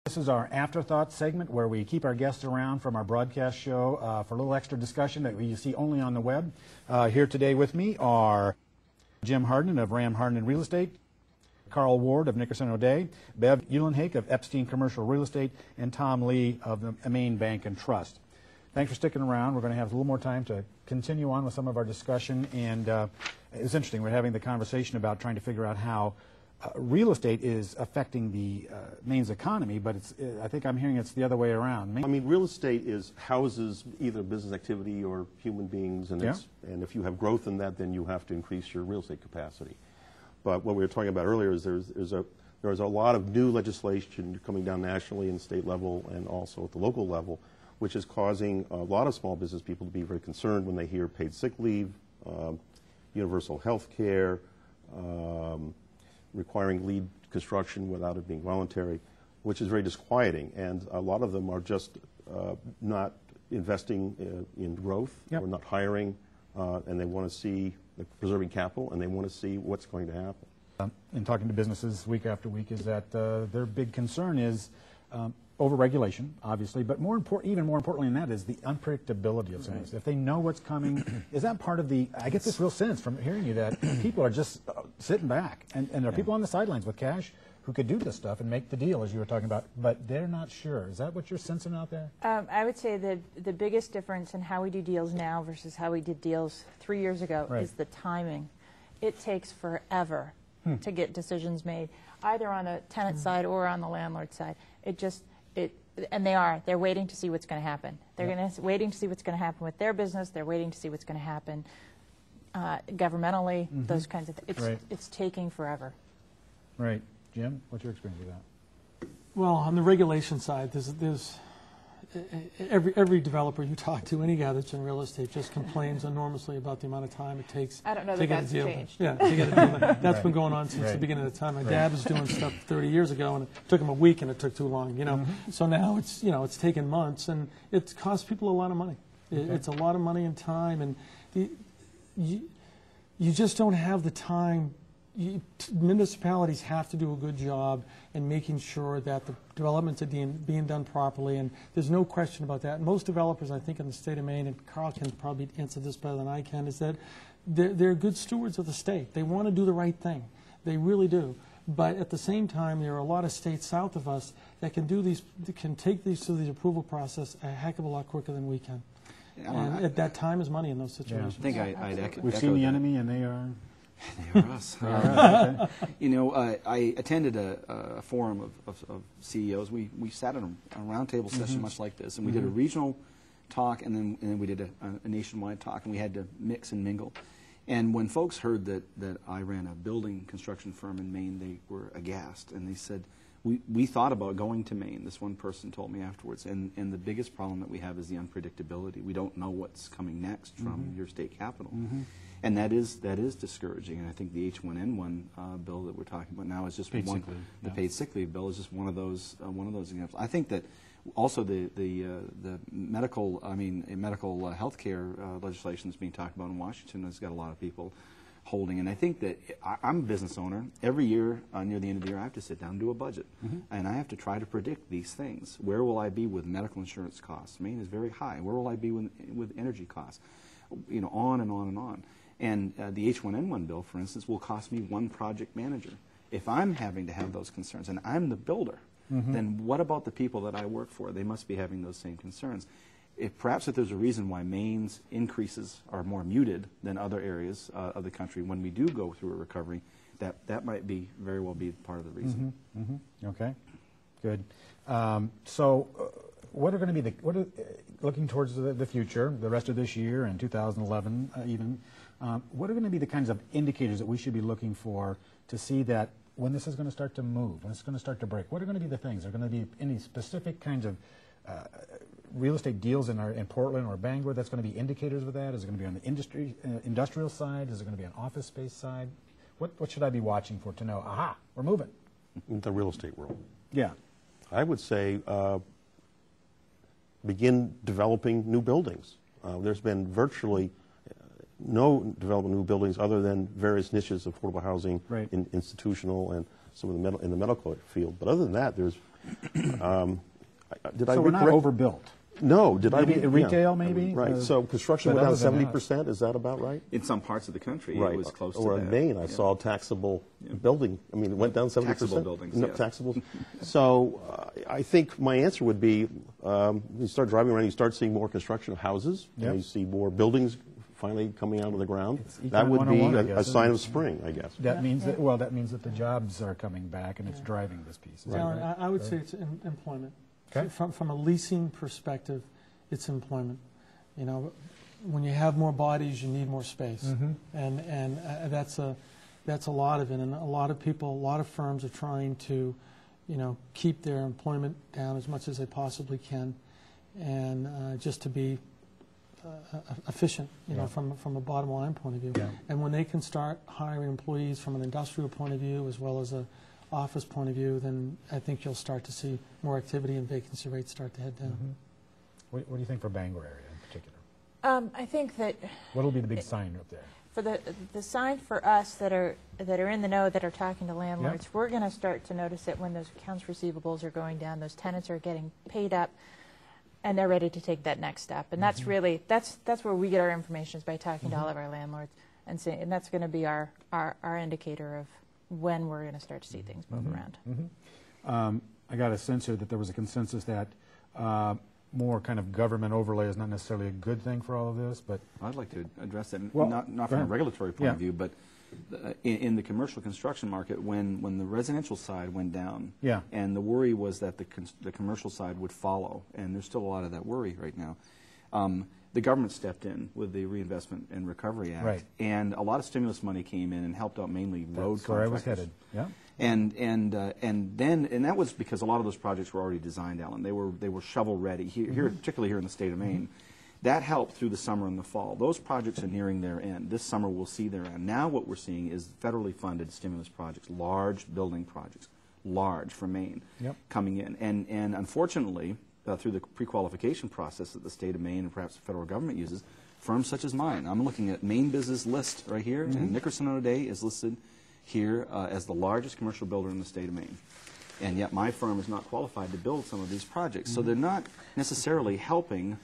This is our Afterthoughts segment where we keep our guests around from our broadcast show for a little extra discussion that you see only on the web. Here today with me are Jim Harden of Ram Harden Real Estate, Carl Ward of Nickerson O'Day, Bev Eulenhake of Epstein Commercial Real Estate, and Tom Lee of the Maine Bank and Trust. Thanks for sticking around. We're going to have a little more time to continue on with some of our discussion. And it's interesting. We're having the conversation about trying to figure out how real estate is affecting the Maine's economy, but I think I'm hearing it's the other way around. I mean, real estate houses either business activity or human beings, and, and if you have growth in that, then you have to increase your real estate capacity. But what we were talking about earlier is there's a lot of new legislation coming down nationally and state level and also at the local level, which is causing a lot of small business people to be very concerned when they hear paid sick leave, universal health care, requiring lead construction without it being voluntary, which is very disquieting. And a lot of them are just not investing in growth or not hiring, and they want to see preserving capital, and they want to see what's going to happen. In talking to businesses week after week is that their big concern is over-regulation, obviously, but even more importantly than that is the unpredictability of things. If they know what's coming, is that part of the, I get this real sense from hearing you that people are just sitting back, and there are people on the sidelines with cash who could do this stuff and make the deal, as you were talking about, but they're not sure. Is that what you're sensing out there? I would say that the biggest difference in how we do deals now versus how we did deals 3 years ago is the timing. It takes forever to get decisions made, either on the tenant side or on the landlord side. And they're waiting to see what's going to happen. They're waiting to see what's going to happen with their business. They're waiting to see what's going to happen governmentally, those kinds of things. It's taking forever. Right. Jim, what's your experience with that? Well, on the regulation side, there's every developer you talk to, any guy that's in real estate, just complains enormously about the amount of time it takes. I don't know to that get that's a deal. changed. Yeah, to get a deal. That's been going on since the beginning of the time. My dad was doing stuff 30 years ago, and it took him a week, and it took too long. You know, so now it's taken months, and it costs people a lot of money. It's a lot of money and time, and you just don't have the time. Municipalities have to do a good job in making sure that the developments are being done properly, and there's no question about that. Most developers, I think, in the state of Maine, and Carl can probably answer this better than I can, is that they're good stewards of the state. They want to do the right thing. They really do. But at the same time, there are a lot of states south of us that can take these through the approval process a heck of a lot quicker than we can. And at that time is money in those situations. I think I'd echo We've seen the that. enemy, and they are... They are us. Okay. You know, I attended a forum of CEOs. We sat in a roundtable session much like this, and we did a regional talk, and then we did a nationwide talk, and we had to mix and mingle. And when folks heard that I ran a building construction firm in Maine, they were aghast, and they said, we thought about going to Maine, this one person told me afterwards, and the biggest problem that we have is the unpredictability. We don't know what's coming next from your state capital. And that is discouraging, and I think the H1N1 bill that we're talking about now is just one. The paid sick leave bill is just one of those examples. I think that also the medical health care legislation that's being talked about in Washington has got a lot of people holding, and I think that I'm a business owner. Every year near the end of the year, I have to sit down and do a budget, and I have to try to predict these things. Where will I be with medical insurance costs? Maine is very high. Where will I be with energy costs? You know, on and on and on. And the H1N1 bill, for instance, will cost me one project manager. If I'm having to have those concerns, and I'm the builder, then what about the people that I work for? They must be having those same concerns. Perhaps if there's a reason why Maine's increases are more muted than other areas of the country when we do go through a recovery, that might very well be part of the reason. Okay, good. What are going to be looking towards the future, the rest of this year and 2011 even, what are going to be the kinds of indicators that we should be looking for to see that when this is going to start to move, when it's going to start to break? What are going to be the things? Are going to be any specific kinds of real estate deals in Portland or Bangor that's going to be indicators of that? Is it going to be on the industrial side? Is it going to be on office space side? What should I be watching for to know, aha, we're moving? In the real estate world. Yeah. I would say begin developing new buildings. There's been virtually no development of new buildings other than various niches of affordable housing, institutional, and some of the in the medical field. But other than that, there's So we're not overbuilt. No, did I Maybe read? retail, maybe? Right. So construction but went down other than that- 70%. Is that about right? In some parts of the country, Right. it was close or to in that. Maine, I Yeah. saw taxable building. I mean, it went down 70%. Taxable buildings, No, yes. taxable. So I think my answer would be, you start driving around, you start seeing more construction of houses. Yep. And you see more buildings finally coming out of the ground. It's That Econ would be 101, I guess, a isn't sign it? of spring, I guess. That means that, well, that means that the jobs are coming back and it's driving this piece. Is that Alan, right? I would say it's employment. Okay. From a leasing perspective, it's employment. You know, when you have more bodies, you need more space, and that's a lot of it. And a lot of people, a lot of firms are trying to, you know, keep their employment down as much as they possibly can, and just to be efficient, you know, from a bottom line point of view. Yeah. And when they can start hiring employees from an industrial point of view as well as a office point of view, then I think you'll start to see more activity and vacancy rates start to head down. What do you think for Bangor area in particular? I think that What will be the big sign up there? for the sign for us that are in the know, that are talking to landlords, we're going to start to notice it when those accounts receivables are going down, those tenants are getting paid up, and they're ready to take that next step. And that's really that's where we get our information, is by talking to all of our landlords, and that's going to be our indicator of when we're going to start to see things move around. I got a sense here that there was a consensus that more kind of government overlay is not necessarily a good thing for all of this, but I'd like to address that, Well, not go from a ahead. regulatory point Yeah. of view, but in the commercial construction market, when the residential side went down, Yeah. and the worry was that the commercial side would follow, and there's still a lot of that worry right now. The government stepped in with the Reinvestment and Recovery Act, Right. and a lot of stimulus money came in and helped out mainly road that's where I was contractors. headed. Yeah. And that was because a lot of those projects were already designed, Alan. They were shovel ready here, particularly here in the state of Maine. That helped through the summer and the fall. Those projects are nearing their end. This summer we'll see their end. Now what we're seeing is federally funded stimulus projects, large building projects, large for Maine, Yep. coming in. And unfortunately, through the pre-qualification process that the state of Maine and perhaps the federal government uses, firms such as mine. I'm looking at Mainebiz's list right here, and Nickerson O'Day is listed here as the largest commercial builder in the state of Maine. And yet my firm is not qualified to build some of these projects. So they're not necessarily helping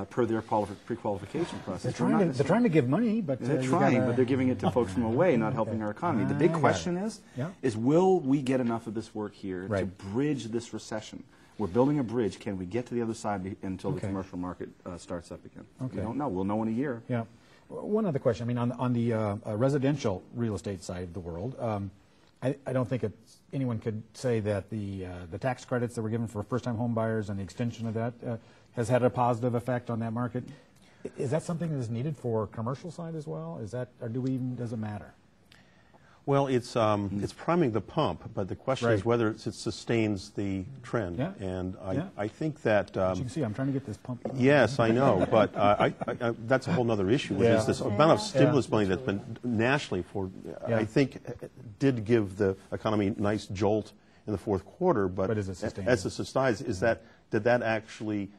per their pre-qualification process. They're trying to give money, but They're you trying, gotta- but they're giving it to folks from away, not helping our economy. The big I got question it. is, Yeah. will we get enough of this work here to Right. bridge this recession? We're building a bridge. Can we get to the other side until the Okay. commercial market starts up again? Okay. We don't know. We'll know in a year. Yeah. One other question. I mean, on the residential real estate side of the world, I don't think anyone could say that the tax credits that were given for first-time home buyers and the extension of that has had a positive effect on that market. Is that something that is needed for commercial side as well? Is that, or does it matter? Well, it's priming the pump, but the question is Right. whether it sustains the trend. Yeah. And Yeah. I think that... As you can see, I'm trying to get this pump. Yes, I know, but that's a whole other issue, which Yeah. is this amount of stimulus Yeah. money that's been nationally Yeah. I think, did give the economy a nice jolt in the fourth quarter, but is it sustainable? as it sustains, did that actually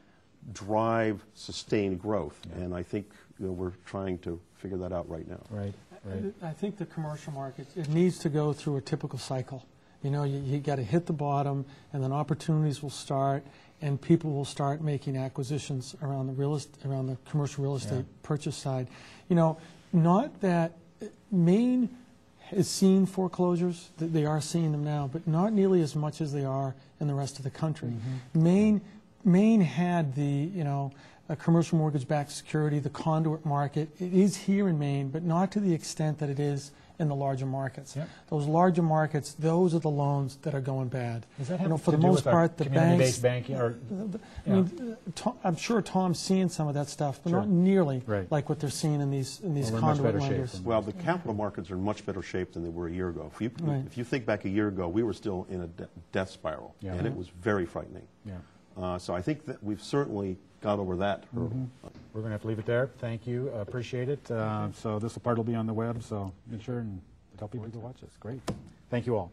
drive sustained growth? Yeah. And I think we're trying to figure that out right now. Right, right. I think the commercial market, it needs to go through a typical cycle. You know, you got to hit the bottom, and then opportunities will start, and people will start making acquisitions around the commercial real estate purchase side. You know, not that Maine has seen foreclosures; they are seeing them now, but not nearly as much as they are in the rest of the country. Maine had the a commercial mortgage-backed security, the conduit market. It is here in Maine, but not to the extent that it is in the larger markets. Yep. Those larger markets, those are the loans that are going bad. Does that have for to the do most with our part, the community-based banks. banking? Or, I mean, I'm sure Tom's seeing some of that stuff, but Sure. not nearly Right. like what they're seeing in these we're in much conduit better shape lenders. than- Well, the capital markets are in much better shape than they were a year ago. Right. If you think back a year ago, we were still in a death spiral, Yeah. and it was very frightening. yeah. So I think that we've certainly got over that hurdle. We're going to have to leave it there. Thank you. Appreciate it. So this part will be on the web, so make sure and tell people to watch this. Great. Thank you all.